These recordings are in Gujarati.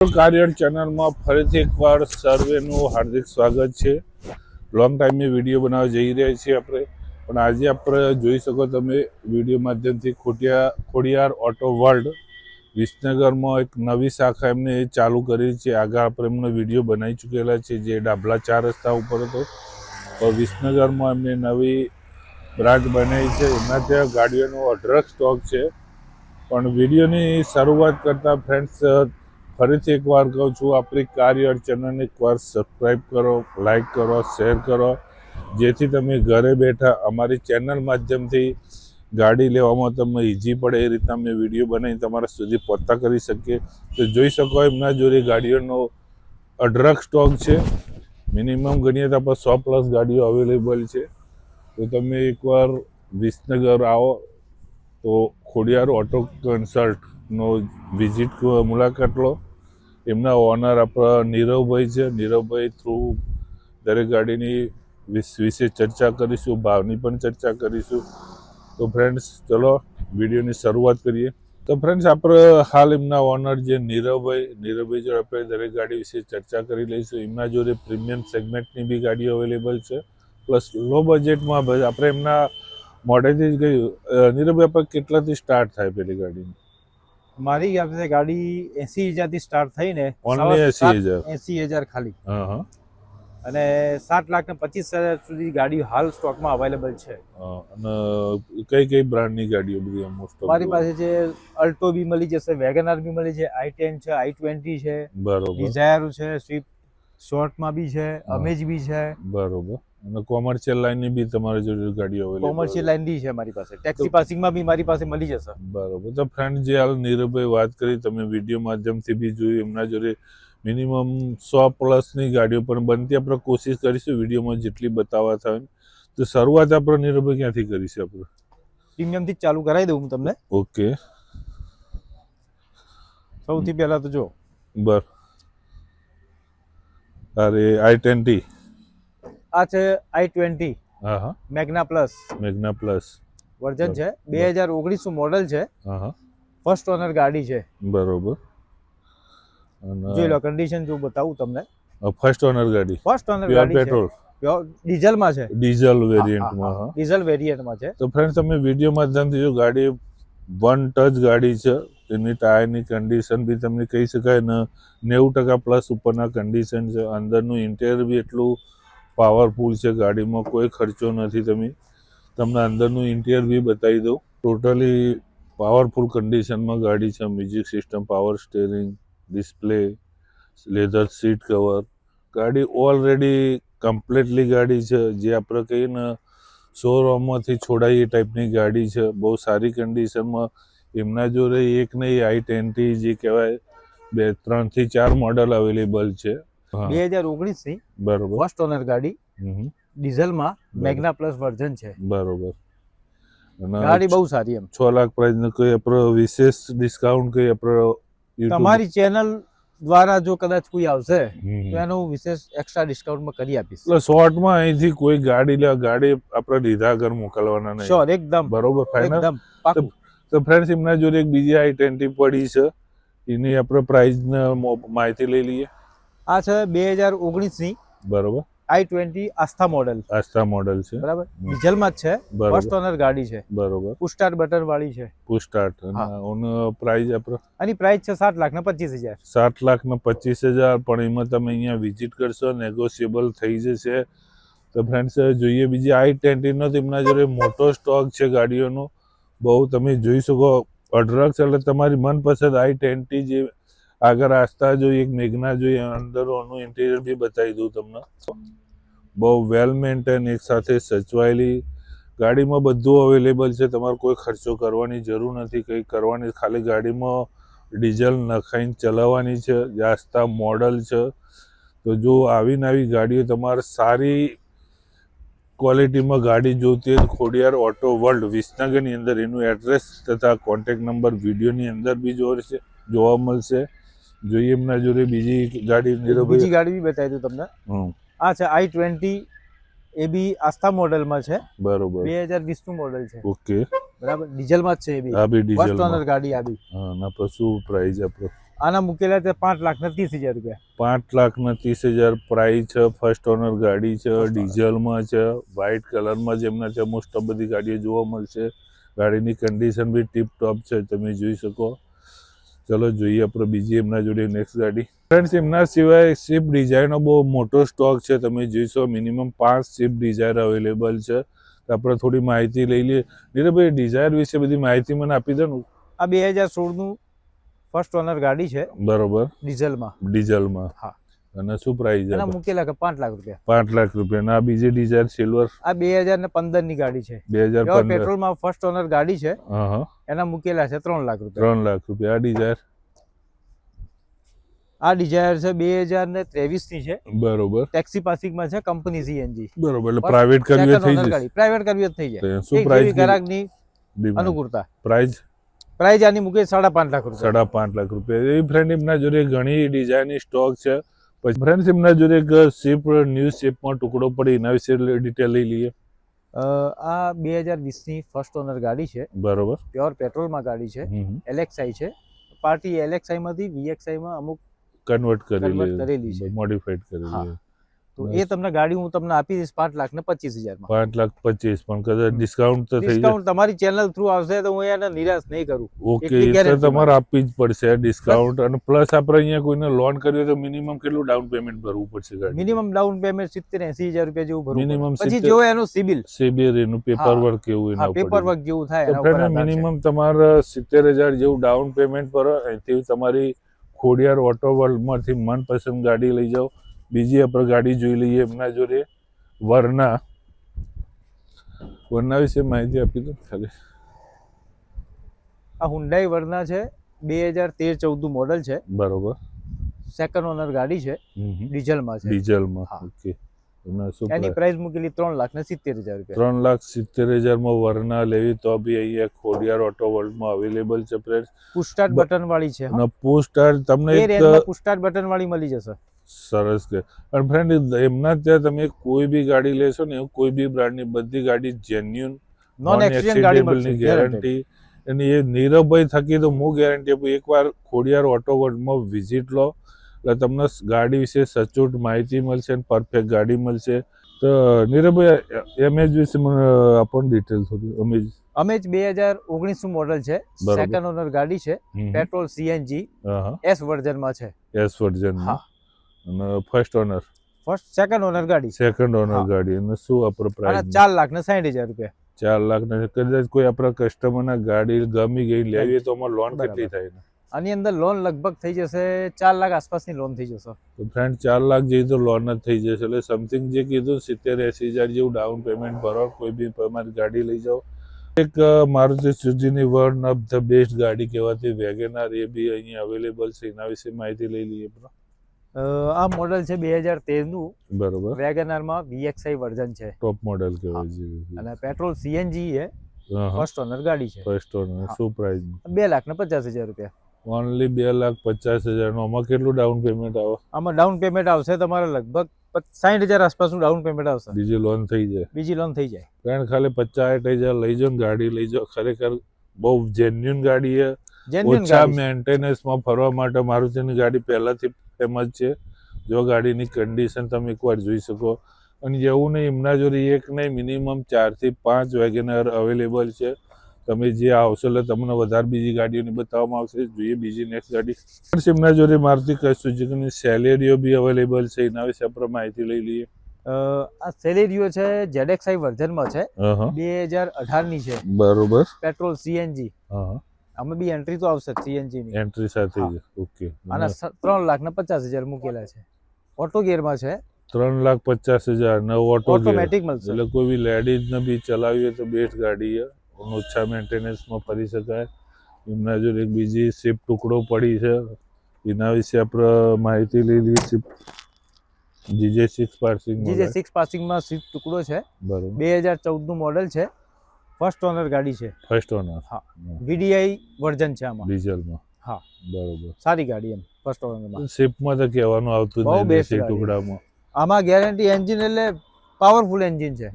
કાર્યર ચેનલમાં ફરીથી એકવાર સર્વેનું હાર્દિક સ્વાગત છે. લોંગ ટાઈમની વિડીયો બનાવવા જઈ રહ્યા છીએ આપણે, પણ આજે આપણે જોઈ શકો તમે વિડીયો માધ્યમથી ખોડિયાર ઓટો વર્લ્ડ વિસનગરમાં એક નવી શાખા એમને ચાલુ કરી છે. આગળ આપણે એમનો વિડીયો બનાવી ચૂકેલા છે જે ડાભલા 4 રસ્તા ઉપર હતો. તો વિસનગરમાં એમને નવી બ્રાન્ચ બનાવી છે. એમના ત્યાં ગાડીઓનો અઢળક સ્ટોક છે. પણ વિડીયોની શરૂઆત કરતા ફ્રેન્ડ્સ ફરીથી એકવાર કહું છું, આપણી કાર્યર ચેનલને એકવાર સબસ્ક્રાઈબ કરો, લાઈક કરો, શેર કરો, જેથી તમે ઘરે બેઠા અમારી ચેનલ માધ્યમથી ગાડી લેવામાં તમને ઇઝી પડે એ રીતના અમે વિડીયો બનાવી તમારા સુધી પહોંચતા કરી શકીએ. તો જોઈ શકો એમના જોડે ગાડીઓનો અઢળક સ્ટોક છે. મિનિમમ ગણીએ તો આપણે 100+ ગાડીઓ અવેલેબલ છે. તો તમે એકવાર વિસનગર આવો તો ખોડિયાર ઓટો કન્સલ્ટનો વિઝિટ મુલાકાત લો. એમના ઓનર આપણા નીરવભાઈ છે. નીરવભાઈ થ્રુ દરેક ગાડીની વિશે ચર્ચા કરીશું, ભાવની પણ ચર્ચા કરીશું. તો ફ્રેન્ડ્સ ચલો વિડીયોની શરૂઆત કરીએ. તો ફ્રેન્ડ્સ આપણે હાલ એમના ઓનર જે નીરવભાઈ જોડે આપણે દરેક ગાડી વિશે ચર્ચા કરી લઈશું. એમના જોડે પ્રીમિયમ સેગમેન્ટની બી ગાડીઓ અવેલેબલ છે, પ્લસ લો બજેટમાં આપણે એમના મોડેલથી જ ગયું. નીરવભાઈ આપણે કેટલાથી સ્ટાર્ટ થાય પેલી ગાડીની? મારી યાદ ગાડી 80,000 થી સ્ટાર્ટ થઈ ને, ઓનલી 80,000 ખાલી, અને 7,25,000 સુધી ગાડી હાલ સ્ટોકમાં અવેલેબલ છે. અને કઈ બ્રાન્ડની ગાડીઓ બધી મોસ્ટ મારી પાસે છે અલ્ટો બી મળી જશે, વેગનઆર બી મળી છે, i10 છે, i20 છે, બરોબર, ડિઝાયર છે, સ્વિફ્ટ શોર્ટમાં બી છે, અમેજ બી છે. બરોબર. અને કોમર્શિયલ લાઈનની બી તમારી જોડે ગાડીઓ અવેલેબલ? કોમર્શિયલ લાઈન બી છે મારી પાસે. ટેક્સી પાસિંગમાં બી મારી પાસે મળી જશે. બરોબર. તો ફ્રેન્ડ જે હાલ નીરવભાઈ વાત કરી, તમે વિડીયો માધ્યમથી બી જોયું, એમના જોડે મિનિમમ 100+ ગાડીઓ પણ બનતી આપણે કોશિશ કરીશું વિડીયોમાં જેટલી બતાવવા થાય. તો શરૂઆત આપણે નીરવભાઈ ક્યાંથી કરીશું? આપણે પ્રીમિયમથી જ ચાલુ કરાવી દઉં હું તમને. ઓકે. સૌથી પહેલા તો જો અરે i20 આ છે i20. હા, મેગ્ના પ્લસ વર્ઝન છે. 2019 મોડેલ છે. ફર્સ્ટ ઓનર ગાડી છે. બરોબર. જોઈ લો કન્ડિશન જો બતાવું તમને. ફર્સ્ટ ઓનર ગાડી પેટ્રોલ ડીઝલમાં છે. ડીઝલ વેરિયન્ટમાં છે. તો ફ્રેન્ડ તમે વિડીયો માધ્યમથી જો ગાડી વન ટચ ગાડી છે. એની ટાયરની કન્ડિશન બી તમને કહી શકાય ને 90% ઉપરના કન્ડિશન છે. અંદરનું ઇન્ટિરિયર બી એટલું પાવરફુલ છે. ગાડીમાં કોઈ ખર્ચો નથી. તમને અંદરનું ઇન્ટિરિયર બી બતાવી દઉં. ટોટલી પાવરફુલ કન્ડિશનમાં ગાડી છે. Music system, power steering, display, leather seat cover. ગાડી ઓલરેડી કમ્પ્લીટલી ગાડી છે જે આપણે કહીએ ને શોરૂમમાંથી છોડાય એ ટાઈપની ગાડી છે. બહુ સારી કન્ડિશનમાં. એમના જોડે એક નહીં, i20 જે કહેવાય 3 થી 4 મોડલ અવેલેબલ છે. 2019 ની બરોબર. ફર્સ્ટ ઓનર ગાડી, ડીઝલમાં મેગ્ના પ્લસ વર્ઝન છે. બરોબર. ગાડી બહુ સારી. એમ 6 લાખ પ્રાઇસનો કોઈ આપણો વિશેષ ડિસ્કાઉન્ટ કોઈ આપણો તમારી ચેનલ દ્વારા જો કદાચ કોઈ આવશે તો એનું વિશેષ એક્સ્ટ્રા ડિસ્કાઉન્ટમાં કરી આપીશ. એટલે શોર્ટમાં અહીંથી કોઈ ગાડી ગાડી આપણે લીધા ઘર મોકલવાના નહીં. શ્યોર, એકદમ બરોબર, ફાઇનલ. એકદમ પાકું. તો ફ્રેન્ડ્સ એમના જોડે એક બીજી i20 પડી છે. એની આપણે પ્રાઇસ માહિતી લઈ લઈએ. આ છે 2019 ની બરોબર i20 આસ્થા મોડલ છે. બરાબર. ડીઝલમાં જ છે. ફર્સ્ટ ઓનર ગાડી છે. બરોબર. પુશ સ્ટાર્ટ બટન વાળી છે. Push start. અને પ્રાઇસ આપણે આની પ્રાઇસ છે 7,25,000. 7,25,000. પણ એમાં તમે અહીંયા વિઝિટ કરશો નેગોશિયેબલ થઈ જશે. તો ફ્રેન્ડ્સ જોઈએ બીજી i20 નો તેમના જોડે મોટો સ્ટોક છે ગાડીઓનો. બહુ તમે જોઈ શકો અઢળક છે. એટલે તમારી મનપસંદ i20 જે આગળ આસ્થા જોઈએ, એક મેગ્ના જોઈએ, અંદરનું ઇન્ટિરિયર બી બતાવી દઉં તમને. બહુ વેલ મેન્ટેન, એક સાથે સચવાયેલી ગાડીમાં બધું અવેલેબલ છે. તમારે કોઈ ખર્ચો કરવાની જરૂર નથી, કંઈ કરવાની. ખાલી ગાડીમાં ડીઝલ નખાઈને ચલાવવાની છે. આસ્થા મોડલ છે. તો જો આવી ગાડીઓ તમારે સારી ક્વોલિટીમાં ગાડી જોતી હોય, ખોડિયાર ઓટો વર્લ્ડ વિસનગરની અંદર એનું એડ્રેસ તથા કોન્ટેક્ટ નંબર વિડીયોની અંદર બી જોવા મળશે. જોઈએ એમના જોડે બીજી ગાડી બી બતાવી દઉં તમને. આ છે i20. એ બી આસ્થા મોડેલમાં છે. બરોબર. 2020 નું મોડેલ છે. ઓકે. બરાબર. ડીઝલમાં જ છે. એ બી ફર્સ્ટ ઓનર ગાડી. આ બી ના, પછી શું પ્રાઇસ આપણો? આના મૂકેલા છે 5,30,000 રૂપિયા. 5,30,000 પ્રાઇસ છે. ફર્સ્ટ ઓનર ગાડી છે, First owner. ડીઝલમાં છે, વ્હાઇટ કલરમાં જ એમના છે. મોસ્ટ ઓફ બધી ગાડીઓ જોવા મળશે. ગાડીની કન્ડિશન બી ટીપ ટોપ છે, તમે જોઈ શકો. ચલો જોઈએ આપણે બીજી એમના જોડે નેક્સ્ટ ગાડી. ફ્રેન્ડ્સ, એમના સિવાય સ્વિફ્ટ ડિઝાયરનો બહુ મોટો સ્ટોક છે, તમે જોઈશો. મિનિમમ 5 સ્વિફ્ટ ડિઝાયર અવેલેબલ છે. તો આપણે થોડી માહિતી લઈ લઈએ. નીરજભાઈ, ડિઝાયર વિશે બધી માહિતી મને આપી દો ને. આ 2016નું ફર્સ્ટ ઓનર ગાડી છે, બરોબર. ડીઝલમાં. હા. અને શું પ્રાઇસ છે? એના મૂકેલા કે 5 લાખ રૂપિયા. 5 લાખ રૂપિયા. અને આ બીજી ડિઝાયર સિલ્વર આ 2015 ની ગાડી છે. 2015 પેટ્રોલમાં ફર્સ્ટ ઓનર ગાડી છે. હા. એના મૂકેલા છે 3 લાખ રૂપિયા. 3 લાખ રૂપિયા. આ ડિઝાયર છે 2023 ની છે. બરોબર. ટેક્સી પાસિંગમાં છે, કંપની સીએનજી. બરોબર. એટલે પ્રાઇવેટ કરવી થઈ જશે. પ્રાઇવેટ કરવી થઈ જાય. શું પ્રાઇસ? ગ્રાહકની અનુકૂળતા. પ્રાઇસ આની મૂકે 5.5 લાખ રૂપિયા. 5.5 લાખ રૂપિયા. એ ફ્રેન્ડ એમના જોડે ઘણી ડિઝાઇનની સ્ટોક છે. પછી ફ્રેન્ડ્સ, એમના જોડે એક સ્વિફ્ટ ન્યૂ શેપમાં ટુકડો પડી, એના વિશે ડિટેલ લઈ લઈએ. આ 2020 ની ફર્સ્ટ ઓનર ગાડી છે. બરોબર. પ્યોર પેટ્રોલમાં ગાડી છે. LXI છે. પાર્ટી LXI માંથી VXI માં અમુક કન્વર્ટ કરેલી છે, મોડિફાઈડ કરેલી. તો એ તમને ગાડી હું તમને આપી દઈશ 5,25,000 માં. 5,25,000 પણ કદાચ ડિસ્કાઉન્ટ તો થઈ જાય. ડિસ્કાઉન્ટ તમારી ચેનલ થ્રુ આવશે તો હું એને નિરાશ નહીં કરું. ઓકે, એ તો તમારે આપવી જ પડશે ડિસ્કાઉન્ટ. અને પ્લસ આપણે અહીંયા કોઈને લોન કરવી તો મિનિમમ કેટલું ડાઉન પેમેન્ટ ભરવું પડશે? મિનિમમ ડાઉન પેમેન્ટ 70-80,000 રૂપિયા જેવું ભરવું. મિનિમમ. પછી જો એનું સિબિલ એનું પેપર વર્ક કેવું એના ઉપર. પેપર વર્ક જેવું થાય એના ઉપર આધાર છે. મિનિમમ તમારે 70,000 જેવું ડાઉન પેમેન્ટ ભરો. અહીંથી તમારી ખોડિયાર ઓટો વર્લ્ડમાંથી મનપસંદ ગાડી લઈ જાઓ. બીજી આપણે ગાડી જોઈ લઈએ એમના જોડે. વરના વિશે માહિતી આપી દો ખાલી. આ હુન્ડાઈ વરના છે, 2013-14 મોડલ છે. બરોબર. સેકન્ડ ઓનર ગાડી છે, ડીઝલમાં છે. ડીઝલમાં. ઓકે. એની પ્રાઇસ મૂકેલી 3,70,000 રૂપિયા. 3,70,000 માં વરના લેવી તો બી અહીંયા ખોડિયાર ઓટો વર્લ્ડમાં અવેલેબલ છે. ફ્રેન્ડ્સ, પુશ સ્ટાર્ટ બટન વાળી છે. અને પુશ સ્ટાર્ટ તમને પુશ સ્ટાર્ટ બટન વાળી મળી જશે. સરસ કે. અને ફ્રેન્ડ, એમના ત્યાં તમે કોઈ બી ગાડી લેશો ને, કોઈ બી બ્રાન્ડની બધી ગાડી જેન્યુન, નોન એક્સિડન્ટ ગાડી મળશે, ગેરંટી. અને એ નીરવભાઈ થકી તો હું ગેરંટી આપું, એકવાર ખોડિયાર ઓટો વર્લ્ડમાં વિઝિટ લો એટલે તમને ગાડી વિશે સચોટ માહિતી મળશે અને પરફેક્ટ ગાડી મળશે. તો નીરવભાઈ, એમએજ વિશે મને આપણને ડિટેલ થોડી. અમેજ 2019 મોડલ છે, સેકન્ડ ઓનર ગાડી છે, પેટ્રોલ CNG S વર્ઝનમાં છે. S version. અને સેકન્ડ ઓનર ગાડી. અને શું આપણે પ્રાઇસ? 4,60,000 રૂપિયા. 4 લાખ. કદાચ કોઈ આપણા કસ્ટમરના ગાડી ગમી ગઈ લેવી તો અમારે લોન કેટલી થાય? આની અંદર લોન લગભગ થઈ જશે 4 લાખ આસપાસની લોન થઈ જશે. તો ફ્રેન્ડ, 4 લાખ જેવી તો લોન જ થઈ જશે. એટલે સમથિંગ જે કીધું 70-80,000 જેવું ડાઉન પેમેન્ટ ભરો, કોઈ બી તમારી ગાડી લઈ જાઓ. એક Maruti Suzuki one of the best ગાડી કહેવાતી વેગેનાર, એ બી અહીંયા અવેલેબલ છે. એના વિશે માહિતી લઈ લઈએ. આ મોડલ છે 2013 નું. બરોબર. વેગેનારમાં VXI વર્ઝન છે, ટોપ મોડલ કહેવાય છે. અને પેટ્રોલ CNG છે. ફર્સ્ટ ઓનર ગાડી છે. First honour. શું પ્રાઇસ? 2,50,000 રૂપિયા. ઓનલી 2,50,000 નો. આમાં કેટલું ડાઉન પેમેન્ટ આવે? આમાં ડાઉન પેમેન્ટ આવશે તમારે લગભગ 60,000 આસપાસનું ડાઉન પેમેન્ટ આવશે. બીજી લોન થઈ જાય. ફ્રેન્ડ, ખાલી 50-60,000 લઈ જાઓ, ગાડી લઈ જાઓ. ખરેખર બહુ જેન્યુન ગાડી છે. ઓછા મેન્ટેનન્સમાં ફરવા માટે મારુતિની ગાડી પહેલાથી ફેમસ છે. જો ગાડીની કન્ડિશન તમે એકવાર જોઈ શકો. અને એવું નહીં, એમના જોડે એક નહીં, મિનિમમ 4 થી 5 વેગેનર અવેલેબલ છે. તમે જે આવશો એટલે તમને વધારે બીજી ગાડીઓની બતાવવામાં આવશે. જોઈએ બીજી નેક્સ્ટ ગાડી. એમના જોડે મારુતિ સુઝુકીની સેલેરિયો બી અવેલેબલ છે. એના વિશે આપણે માહિતી લઈ લઈએ. આ સેલેરિયો છે, ZXI વર્ઝનમાં છે, 2018 ની છે. બરોબર. Petrol CNG. આમાં બી એન્ટ્રી તો આવશે CNG ની એન્ટ્રી સાથે. ઓકે. આના 3,50,000 મૂકેલા છે. ઓટો ગિયરમાં છે. 3,50,000 ને ઓટોમેટિક મળશે. એટલે કોઈ બી લેડીઝ ને બી ચલાવી હોય તો બેસ્ટ ગાડી છે. ઓછા મેન્ટેનન્સમાં ફરી શકાય. એમના જોડે એક બીજી સ્વિફ્ટ ટુકડો પડી છે, એના વિશે આપણે માહિતી લઈ લઈએ. GJ6 પાસિંગમાં સ્વિફ્ટ ટુકડો છે. બરોબર. 2014 નું મોડલ છે, ફર્સ્ટ ઓનર ગાડી છે. First honour. હા. VDI વર્ઝન છે આમાં, ડીઝલમાં. હા. બરોબર. સારી ગાડી એમ ફર્સ્ટ ઓનરમાં. સ્વિફ્ટમાં તો કહેવાનું આવતું જ નથી ટુકડામાં. આમાં ગેરંટી એન્જિન એટલે પાવરફુલ એન્જિન છે.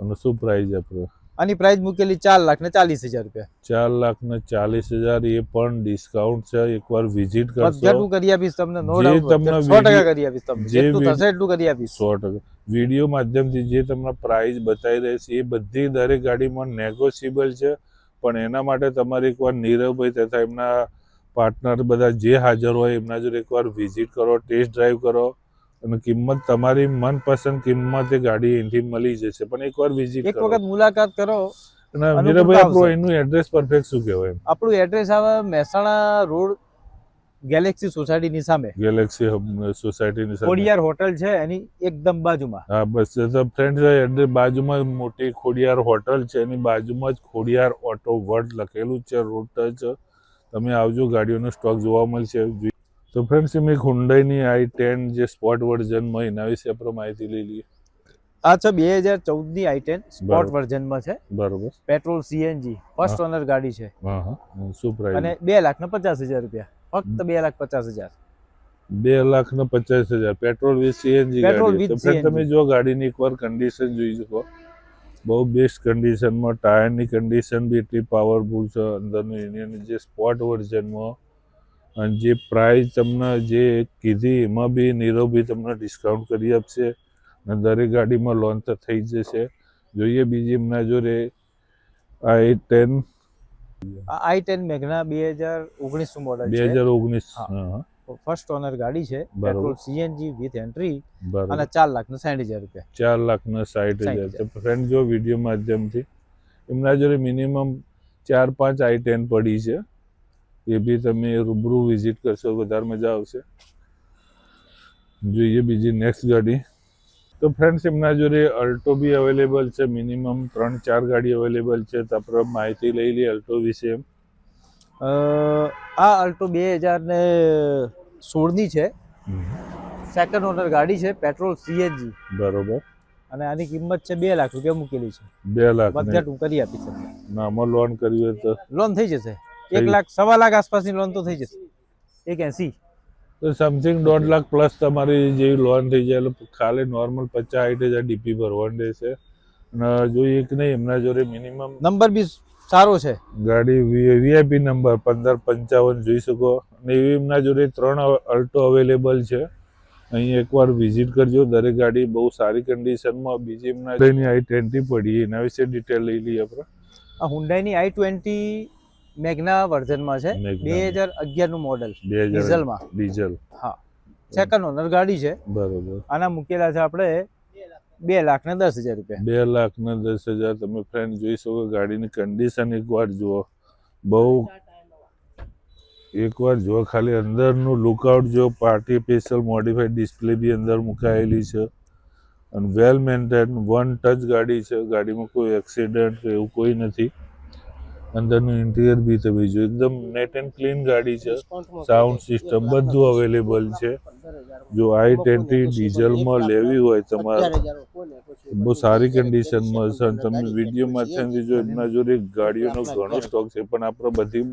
અને શું પ્રાઇસ આપણે? આની પ્રાઇસ મૂકેલી 4,40,000 રૂપિયા. 4,40,000 એ પણ ડિસ્કાઉન્ટ છે. એકવાર વિઝિટ કરશો, બધું કરી આપીશ તમને, નો જે ડાઉટ, તમને 100% કરી આપીશ તમને, જે જેટલું થશે એટલું કરી આપીશ. 100%. વિડીયો માધ્યમથી જે તમને પ્રાઇસ બતાવી રહી છે એ બધી દરેક ગાડીમાં નેગોશિયેબલ છે, પણ એના માટે તમારે એકવાર નીરવભાઈ તથા એમના પાર્ટનર બધા જે હાજર હોય એમના જોડે એકવાર વિઝિટ કરો, ટેસ્ટ ડ્રાઈવ કરો, અને કિંમત તમારી મનપસંદ કિંમતે ગાડી અહીંથી મળી જશે. પણ એકવાર વિઝિટ એક કરો. વખત મુલાકાત કરો. અને અનુકૂળતા નીરવભાઈ આપણું આવશે. એનું એડ્રેસ પરફેક્ટ શું કહેવાય? આપણું એડ્રેસ આવે મહેસાણા રોડ, ગેલેક્સી સોસાયટીની સામે, ગેલેક્સી સોસાયટીની સામે. ખોડિયાર હોટલ છે એની એકદમ બાજુમાં. હા બસ ફ્રેન્ડ, એડ્રેસ બાજુમાં મોટી ખોડિયાર હોટલ છે, એની બાજુમાં જ ખોડિયાર ઓટો વર્લ્ડ લખેલું છે, રોડ ટચ. તમે આવજો, ગાડીઓનો સ્ટોક જોવા મળશે. તો ફ્રેન્ડ્સ, મેં હુન્ડાઈની i10 જે સ્પોર્ટ વર્ઝનમાં એના વિશે આપણે માહિતી લઈ લઈએ. આ છે 2014ની i10 સ્પોર્ટ બરાબર. વર્ઝનમાં છે, બરોબર. પેટ્રોલ CNG ફર્સ્ટ ઓનર ગાડી છે. હા હા. શું પ્રાઇસ? અને 2,50,000 રૂપિયા, ફક્ત 2,50,000. 2,50,000 પેટ્રોલ વિથ CNG પેટ્રોલ ગાડી. with તો ફ્રેન્ડ, તમે CNG. જો ગાડીની એકવાર કન્ડિશન જોઈ શકો, બહુ બેસ્ટ કન્ડિશનમાં. ટાયરની કન્ડિશન બી એટલી પાવરફુલ છે અંદરનું એની જે સ્પોર્ટ વર્ઝનમાં. અને જે પ્રાઇસ તમને જે કીધી એમાં બી નીરવભાઈ તમને ડિસ્કાઉન્ટ કરી આપશે, અને દરેક ગાડીમાં લોન તો થઈ જ જશે. જોઈએ બીજી એમના જોડે i10 આ i10 મેગ્ના 2019 મોડલ છે, 2019. હા. હા હા. ફર્સ્ટ ઓનર ગાડી છે, બરોબર. પેટ્રોલ CNG વિથ એન્ટ્રી, બરાબર. અને 4,60,000 રૂપિયા. 4,60,000. તો ફ્રેન્ડ, જો વિડીયો માધ્યમથી એમના જોડે મિનિમમ 4-5 i10 પડી છે, એ બી તમે રૂબરૂ વિઝિટ કરશો વધારે મજા આવશે. જોઈએ બીજી નેક્સ્ટ ગાડી. તો ફ્રેન્ડ્સ, એમના જોડે અલ્ટો બી અવેલેબલ છે, મિનિમમ 3-4 ગાડી અવેલેબલ છે. તો આપણે માહિતી લઈ લઈએ અલ્ટો વિશે. આ અલ્ટો 2016ની છે, સેકન્ડ ઓનર ગાડી છે, પેટ્રોલ CNG, બરોબર. અને આની કિંમત છે 2 લાખ રૂપિયા મૂકેલી છે. 2 લાખ બજેટ હું કરી આપીશ તમને. નામાં લોન કરવી હોય તો લોન થઈ જશે, 1 લાખ, 1.25 લાખ આસપાસની લોન તો થઈ જશે. 1.80. તો સમથિંગ 1.5 લાખ પ્લસ તમારી જેવી લોન થઈ જાય. એટલે ખાલી નોર્મલ 50-60,000 ડીપી ભરવાનું રહેશે. અને જોઈએ કે નહીં, એમના જોડે મિનિમમ નંબર બી સારો છે. ગાડી VIP નંબર 1555 જોઈ શકો. અને એવી એમના જોડે 3 અલ્ટો અવેલેબલ છે. અહીં એકવાર વિઝિટ કરજો. દરેક ગાડી બહુ સારી કન્ડિશનમાં. બીજી એમના i20 પડી, એના વિશે ડિટેલ લઈ લઈએ આપણે. આ હુન્ડાઈની i20 મેગ્ના વર્ઝનમાં છે, મેગ્ના. 2011નું મોડલ, 2000 ડીઝલમાં. ડીઝલ. હા, સેકન્ડ ઓનર ગાડી છે. બરોબર. આના મૂકેલા છે આપણે 2,10,000 રૂપિયા. 2,10,000. તમે ફ્રેન્ડ જોઈ શકો ગાડીની કન્ડિશન એકવાર જુઓ. બહુ એકવાર જુઓ, ખાલી અંદરનું લુકઆઉટ જો. પાર્ટી સ્પેશિયલ મોડિફાઈડ ડિસ્પ્લે બી અંદર મુકાયેલી છે, અને વેલ મેન્ટેન 1 ટચ ગાડી છે. ગાડીમાં કોઈ એક્સિડન્ટ કે એવું કોઈ નથી. અંદરનું ઇન્ટિરિયર બી તમે જો, એકદમ નેટ એન્ડ ક્લીન ગાડી છે. સાઉન્ડ સિસ્ટમ બધું અવેલેબલ છે. જો i20 ડીઝલમાં લેવી હોય તમારે, બહુ સારી કન્ડિશનમાં છે. અને તમે વિડીયો માધ્યમથી જો, એમના જોડે ગાડીઓનો ઘણો સ્ટોક છે, પણ આપણે બધી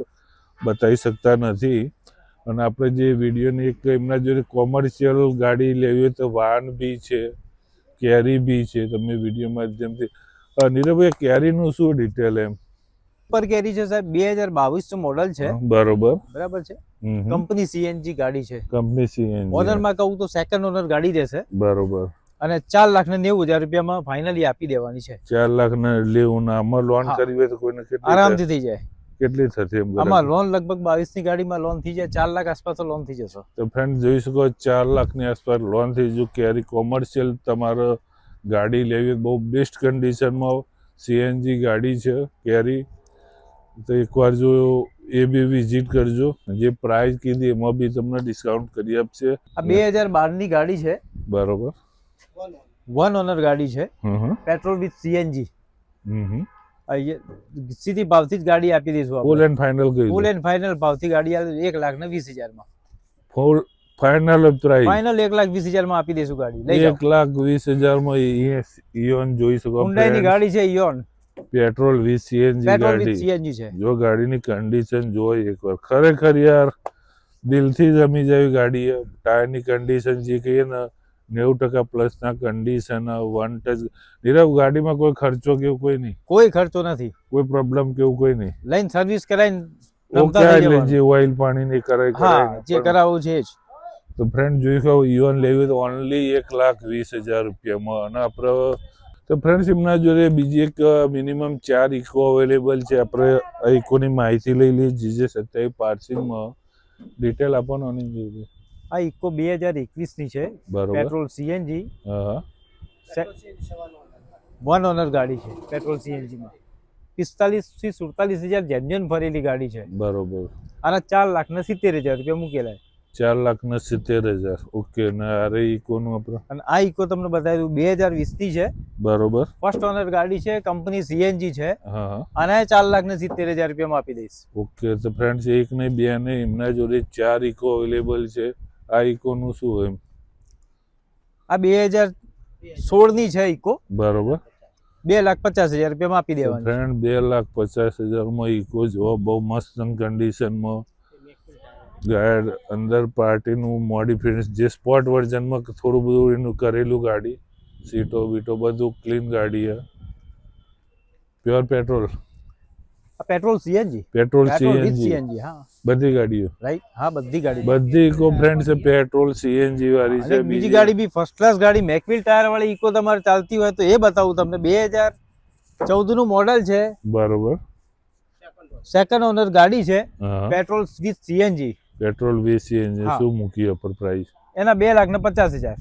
બતાવી શકતા નથી. અને આપણે જે વિડીયોની એક એમના જોડે કોમર્શિયલ ગાડી લેવી હોય તો વાન બી છે, કેરી બી છે. તમે વિડીયો માધ્યમથી નીરવભાઈ, કેરીનું શું ડિટેલ એમ? સુપર કેરી છે સાહેબ, 2022 મોડલ છે. બરોબર. બરાબર છે. કંપની CNG ગાડી છે. Company CNG. ઓનરમાં કહું તો સેકન્ડ ઓનર ગાડી રહેશે. બરોબર. અને 4,90,000 રૂપિયામાં ફાઇનલી આપી દેવાની છે. 4 લાખ ને લેવું ને આમાં લોન હા. કરવી હોય તો કોઈને કેટલી આરામથી થઈ જાય. કેટલી થશે એમ? આમાં લોન લગભગ 22ની ગાડીમાં લોન થઈ જાય, 4 લાખ આસપાસ તો લોન થઈ જશે. તો ફ્રેન્ડ જોઈ શકો 4 લાખની આસપાસ લોન થઈ જો. કેરી કોમર્શિયલ તમારે ગાડી લેવી, બહુ બેસ્ટ કન્ડિશનમાં CNG ગાડી છે કેરી. તો એકવાર જો એ બી વિઝિટ કરજો. જે પ્રાઇસ કીધી એમાં બી તમને ડિસ્કાઉન્ટ કરી આપશે. આ 2012ની ગાડી છે, બરોબર. 1 ઓનર ગાડી છે, પેટ્રોલ વિથ CNG. સીધી ભાવથી જ ગાડી આપી દઈશું. ફૂલ and final full and final ભાવથી ગાડી આપી 1,20,000 ફૂલ ફાઇનલ પ્રાઇસ ફાઇનલ 1,20,000 આપી દઈશું ગાડી. લઈ જાઓ. 1,20,000 ઇયોન જોઈ શકો. હુન્ડાઈની ગાડી છે, Eon petrol with CNG petrol with ગાડી. CNG છે. જો ગાડીની કન્ડિશન જોઈ એકવાર, ખરેખર યાર દિલથી જમી જાય ગાડી. ટાયરની કન્ડિશન જે કહીએ ને, 90% પ્લસના કન્ડિશન, વન ટચ. નીરવ, ગાડીમાં કોઈ ખર્ચો કેવું કોઈ નહીં? કોઈ ખર્ચો નથી, કોઈ પ્રોબ્લેમ કેવું કોઈ નહીં? લઈને સર્વિસ કરાવીને ઓકે, એટલે જે ઓઇલ પાણી નહીં કરાય હા, જે કરાવવું છે જ. તો ફ્રેન્ડ જોઈ શકો, ઈવન લેવી તો ઓનલી 1,20,000 રૂપિયામાં. અને આપણે તો ફ્રેન્ડ્સ એમના જોડે બીજી એક મિનિમમ 4 ઇકો અવેલેબલ છે. આપણે આ ઇકોની માહિતી લઈ લઈએ. GJ27 પાર્સિંગમાં ડિટેલ આપવાનો આની જોઈએ. આ ઇકો 2021 ની છે, બરોબર. પેટ્રોલ CNG, હા, વન ઓનર ગાડી છે. પેટ્રોલ CNG માં 45 થી 47,000 જેન્યુઅન ફરેલી ગાડી છે. બરોબર. આના 4,70,000 રૂપિયા મૂકેલા. 4,70,000. ઓકે. ને અરે ઇકોનું આપણે, અને આ ઇકો તમને બતાવી દઉં, 2020 ની છે. બરોબર. ફર્સ્ટ ઓનર ગાડી છે, કંપની CNG છે. હા હા. અને 4,70,000 રૂપિયામાં આપી દઈશ. ઓકે. તો ફ્રેન્ડ્સ, એક નહીં બે નહીં, એમના જોડે 4 ઇકો અવેલેબલ છે. આ ઇકોનું શું હોય? આ 2016 ની છે ઇકો. બરોબર. 2,50,000 રૂપિયામાં આપી દેવાની. ફ્રેન્ડ 2,50,000 માં ઇકો જો બહુ મસ્ત કન્ડિશનમાં. ગાડ અંદર પાર્ટીનું મોડિફિકેશન, જે સ્પોર્ટ વર્ઝનમાં થોડું બધું એનું કરેલું ગાડી, સીટો બીટો બધું ક્લીન ગાડી છે. Pure petrol. આ petrol CNG. Petrol with CNG CNG, હા, બધી ગાડીઓ, રાઈટ. હા, બધી ગાડી. બધી ઇકો ફ્રેન્ડ છે પેટ્રોલ CNG વાળી છે. બીજી ગાડી બી ફર્સ્ટ ક્લાસ ગાડી, મેકવિલ ટાયર વાળી ઇકો તમારે ચાલતી હોય તો એ બતાવું તમને. 2014 નું મોડેલ છે. બરોબર. સેકન્ડ ઓનર ગાડી છે, હા. Petrol with CNG. Petrol with CNG. હા. શું મૂકી અપર પ્રાઇસ? એના 2,50,000.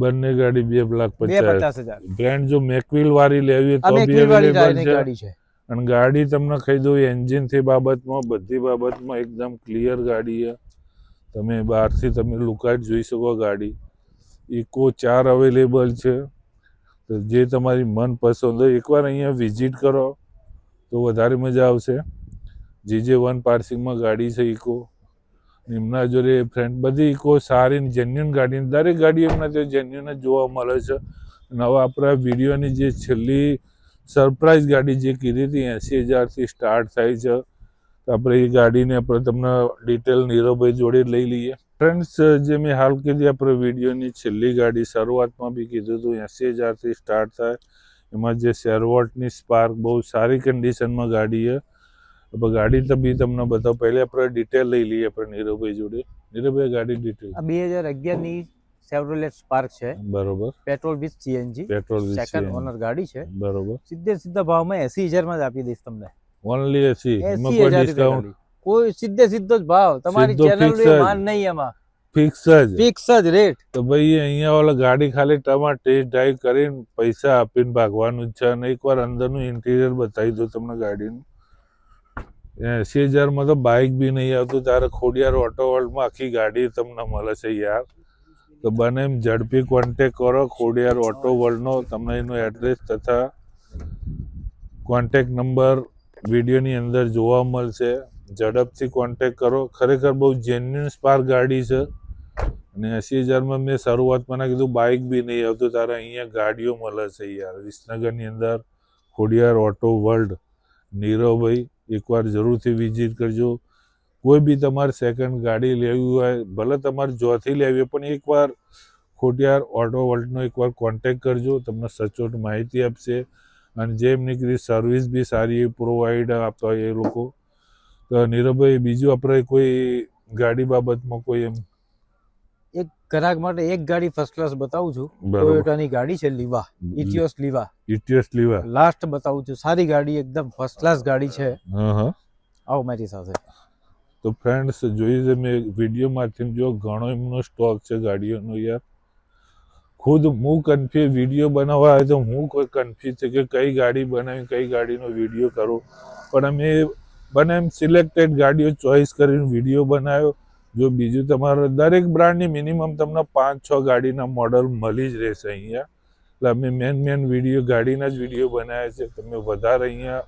બંને ગાડી 2,50,000. 2,50,000. બ્રાન્ડ જો મેકવિલ વાળી લેવી આ તો બી મેકવિલ વાળી અવેલેબલ છે. ગાડી છે. અને ગાડી તમને કહી દઉં, એન્જિન થી બાબતમાં બધી બાબતમાં એકદમ ક્લિયર ગાડી છે. તમે બહારથી તમે લુકાટ જોઈ શકો ગાડી. ઇકો 4 અવેલેબલ છે. તો જે તમારી મનપસંદ હોય એકવાર અહીંયા વિઝિટ કરો તો વધારે મજા આવશે. GJ1 પાર્સિંગમાં ગાડી છે ઇકો. એમના જોડે ફ્રેન્ડ બધી ઇકો સારી જેન્યુઅન ગાડી, દરેક ગાડી એમના જોડે જેન્યુઅન જ જોવા મળે છે. અને હવે આપણા વિડીયોની જે છેલ્લી સરપ્રાઇઝ ગાડી જે કીધી હતી 80,000 થી સ્ટાર્ટ થાય છે, તો આપણે એ ગાડીને આપણે તમને ડિટેલ નીરવભાઈ જોડે લઈ લઈએ. ફ્રેન્ડ્સ, જે મેં હાલ કીધી આપણે વિડીયોની છેલ્લી ગાડી શરૂઆતમાં બી કીધું હતું 80,000 થી સ્ટાર્ટ થાય. એમાં જે શેરવોટની સ્પાર્ક બહુ સારી કન્ડિશનમાં ગાડી છે. ગાડી તો બી તમને બતાવો. પહેલે આપણે ડિટેલ લઈ લઈએ આપણે નીરવભાઈ જોડે. નીરવભાઈ, ગાડી ડિટેલ. આ 2011 ની Chevrolet Spark છે. બરોબર. Petrol with CNG. Petrol with second CNG. Owner ગાડી છે. બરોબર. સીધા ભાવમાં 80,000 માં જ આપી દઈશ તમને. ઓનલી 80. એમાં 80,000 કોઈ રૂપિયા ડિસ્કાઉન્ટ? ખાલી. કોઈ સીધો જ ભાવ. તમારી સીધો ચેનલ fix જ. માન નહીં એમાં. ફિક્સ જ. ફિક્સ જ રેટ. તો ભાઈ અહીંયા ઓલા ગાડી ખાલી તમારે ટેસ્ટ ડ્રાઈવ કરીને પૈસા આપીને ભાગવાનું જ છે. અને એકવાર અંદરનું ઇન્ટિરિયર બતાવી દો તમને ગાડીનું. 80,000 માં તો બાઇક બી નહીં આવતું. તારે ખોડિયાર ઓટો વર્લ્ડમાં આખી ગાડી તમને મળે છે યાર. તો બને એમ ઝડપી કોન્ટેક કરો ખોડિયાર ઓટો વર્લ્ડનો. તમને એનું એડ્રેસ તથા કોન્ટેક નંબર વિડીયોની અંદર જોવા મળશે. ઝડપથી કોન્ટેક કરો. ખરેખર બહુ જેન્યુઅન સ્પાર્ક ગાડી છે. અને 80,000 માં મેં શરૂઆતમાં ના કીધું બાઇક બી નહીં આવતું. તારે અહીંયા ગાડીઓ મળે છે યાર વિસનગરની અંદર. Khodiyar auto world. નીરવભાઈ એકવાર જરૂરથી વિઝિટ કરજો. કોઈ બી તમારે સેકન્ડ ગાડી લેવી હોય, ભલે તમારે જોથી લેવી હોય, પણ એકવાર ખોડિયાર ઓટો વર્લ્ડનો એકવાર કોન્ટેક કરજો. તમને સચોટ માહિતી આપશે. અને જે એમની કીધી સર્વિસ બી સારી પ્રોવાઈડ આપતા હોય એ લોકો. તો નીરવભાઈ, બીજું આપણે કોઈ ગાડી બાબતમાં કોઈ એમ? એક ગ્રાહક માટે એક ગાડી ફર્સ્ટ ક્લાસ બતાવું છું. બરોબર. ટોયોટાની ગાડી છે, Liva. Etios Liva. Etios Liva. Last બતાવું છું. સારી ગાડી, એકદમ ફર્સ્ટ ક્લાસ ગાડી છે. હા હા. આવો મારી સાથે. તો ફ્રેન્ડ્સ, જોઈ છે મેં વિડીયોમાંથી જો ઘણો એમનો સ્ટોક છે ગાડીઓનો યાર. ખુદ હું કન્ફ્યુઝ વિડીયો બનાવવા આવે તો હું કોઈ કન્ફ્યુઝ છે કે કઈ ગાડી બનાવી, કઈ ગાડીનો વિડીયો કરું. પણ અમે બને એમ સિલેક્ટેડ ગાડીઓ ચોઈસ કરીને વિડીયો બનાવ્યો. જો બીજું તમારે દરેક બ્રાન્ડની મિનિમમ તમને 5-6 ગાડીના મોડલ મળી જ રહેશે અહીંયા. એટલે અમે મેન વિડીયો ગાડીના જ વિડીયો બનાવ્યા છે. તમે વધારે અહીંયા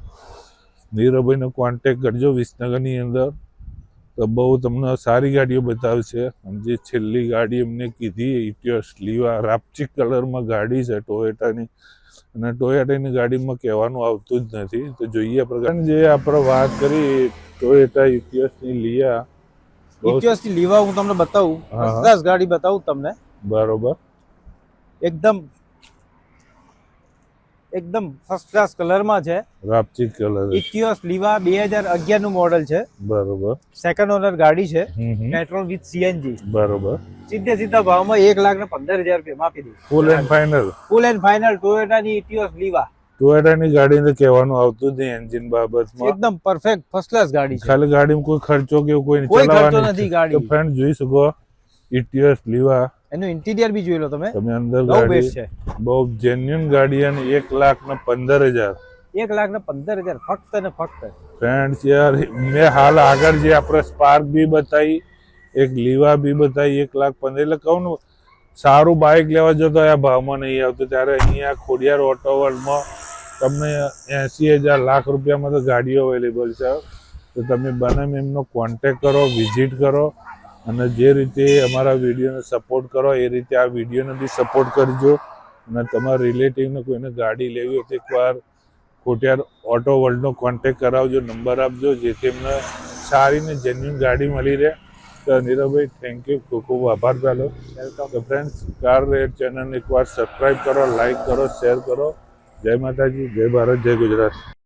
નીરવભાઈનો કોન્ટેક કરજો વિસનગરની અંદર. તો બહુ તમને સારી ગાડીઓ બતાવશે. અને જે છેલ્લી ગાડી એમને કીધી ઇટિયોસ લીવા, રાપચી કલરમાં ગાડી છે ટોયોટાની. અને ટોયોટાની ગાડીમાં કહેવાનું આવતું જ નથી. તો જોઈએ પ્રકાર જે આપણે વાત કરી ટોયોટા ઇટિયોસની લીવા. ઇટિયોસની લીવા હું તમને બતાવું. હા. ફર્સ્ટ ક્લાસ ગાડી બતાવું તમને. બરોબર. એકદમ એકદમ ફર્સ્ટ ક્લાસ કલરમાં છે. રાપચી કલર. ઇટિયોસ લીવા 2011 નું મોડેલ છે. બરોબર. સેકન્ડ ઓનર ગાડી છે. હમ. Petrol with CNG. બરોબર. સીધા ભાવમાં 1,15,000 રૂપિયા આપી દઈશ. Full and final. Full and final ટોયોટાની ઇટિયોસ લીવા. ટોયોટાની ગાડીને કહેવાનું આવતું જ નહીં એન્જિન બાબતમાં. એકદમ પરફેક્ટ ફર્સ્ટ ક્લાસ ગાડી છે. ખાલી ગાડીમાં કોઈ ખર્ચો કે એવું કોઈ કોઈ ખર્ચો નથી ગાડી. તો ફ્રેન્ડ જોઈ શકો ઇટિયોસ લીવા. એનું ઇન્ટિરિયર બી જોઈ લો તમે. અંદર બહુ બેસ્ટ ગાડી છે. બહુ જેન્યુન ગાડી અને 1,15,000. 1,15,000 ફક્ત ને ફક્ત. ફ્રેન્ડ્સ યાર મેં હાલ આગળ જે આપણે સ્પાર્ક બી બતાવી, એક લીવા બી બતાવી, 1,15,000 એટલે કહું ને સારું બાઇક લેવા જો તો આ ભાવમાં નહીં આવતું. ત્યારે અહીંયા ખોડિયાર ઓટો વર્લ્ડમાં તમને 80,000 લાખ રૂપિયામાં તો ગાડીઓ અવેલેબલ છે. તો તમે બને એમનો કોન્ટેક કરો, વિઝિટ કરો અને જે રીતે અમારા વિડીયોને સપોર્ટ કરો એ રીતે આ વિડીયોને બી સપોર્ટ કરજો. અને તમારા રિલેટિવને કોઈને ગાડી લેવી હોય તો એકવાર ખોટિયાર ઓટો વર્લ્ડનો કોન્ટેક કરાવજો, નંબર આપજો, જેથી એમને સારી ને જેન્યુન ગાડી મળી રહે. તો નીરવભાઈ થેન્ક યુ, ખૂબ ખૂબ આભાર પહેલો. તો ફ્રેન્ડ્સ કાર રેડ ચેનલને એકવાર સબસ્ક્રાઈબ કરો, લાઈક કરો, શેર કરો. જય માતાજી, જય ભારત, જય ગુજરાત.